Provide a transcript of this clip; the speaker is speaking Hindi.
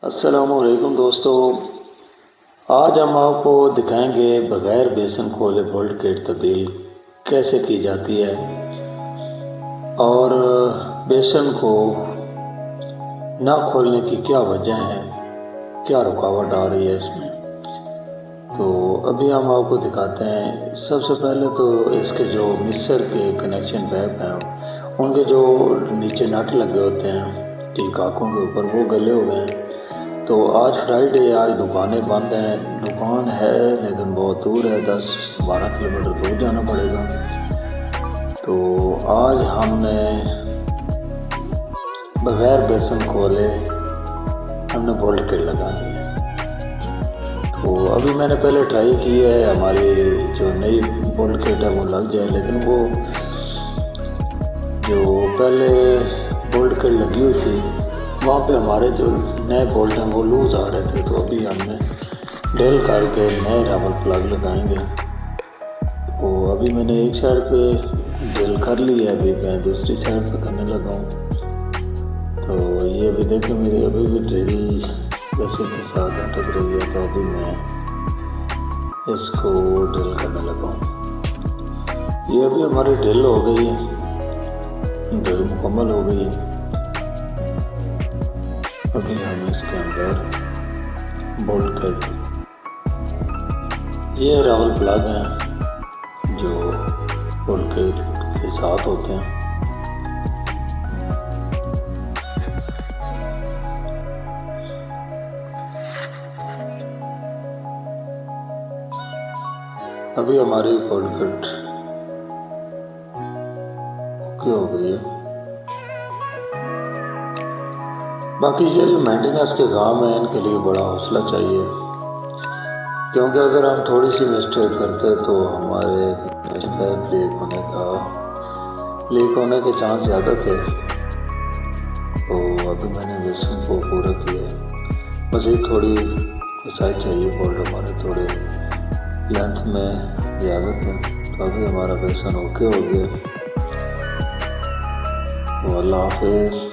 अस्सलामुअलैकुम दोस्तों, आज हम आपको दिखाएंगे बग़ैर बेसन खोले बोल्ट किट तब्दील कैसे की जाती है और बेसन को ना खोलने की क्या वजह है, क्या रुकावट आ रही है इसमें। तो अभी हम आपको दिखाते हैं। सबसे पहले तो इसके जो मिक्सर के कनेक्शन पैप हैं उनके जो नीचे नट लगे होते हैं ठीक आँखों के ऊपर, वो गले हुए हैं। तो आज फ्राइडे, आज दुकानें बंद हैं। दुकान है लेकिन बहुत दूर है, 10-12 किलोमीटर दूर जाना पड़ेगा। तो आज हमने बग़ैर बेसन खोले हमने बोल्ट किट लगानी है। तो अभी मैंने पहले ट्राई की है, हमारी जो नई बोल्ट किट है वो लग जाए, लेकिन वो जो पहले बोल्ट किट लगी हुई थी वहाँ पे हमारे जो नए बोल्ट हैं वो लूज़ आ रहे थे। तो अभी हमने ड्रिल करके नए रबड़ प्लग लगाएंगे। तो अभी मैंने एक साइड पे ड्रिल कर ली है, अभी मैं दूसरी साइड पे करने लगा हूँ। तो ये अभी देखें, मेरी अभी भी ड्रिल जैसे के साथ अटक रही है। तो अभी मैं इसको ड्रिल करने लगा हूँ। ये अभी हमारी ड्रिल हो गई है, ड्रिल मुकम्मल हो गई है। अभी हम इसके अंदर बोल्ट किट, ये रबड़ प्लग हैं जो बोल्ट किट के साथ होते हैं। अभी हमारी बोल्ट किट ओके हो गई है। बाकी ये जो मेंटेनेंस के काम है इनके लिए बड़ा हौसला चाहिए, क्योंकि अगर हम थोड़ी सी मिस्टेक करते तो हमारे लीक होने के चांस ज़्यादा थे। तो अभी मैंने बेसन को पूरा किया, बस ये थोड़ी साइज चाहिए, बोल्ट हमारे थोड़े लेंथ में ज़्यादा थे। तो अभी हमारा बेसन ओके हो गया। तो अल्लाह हाफ़िज़।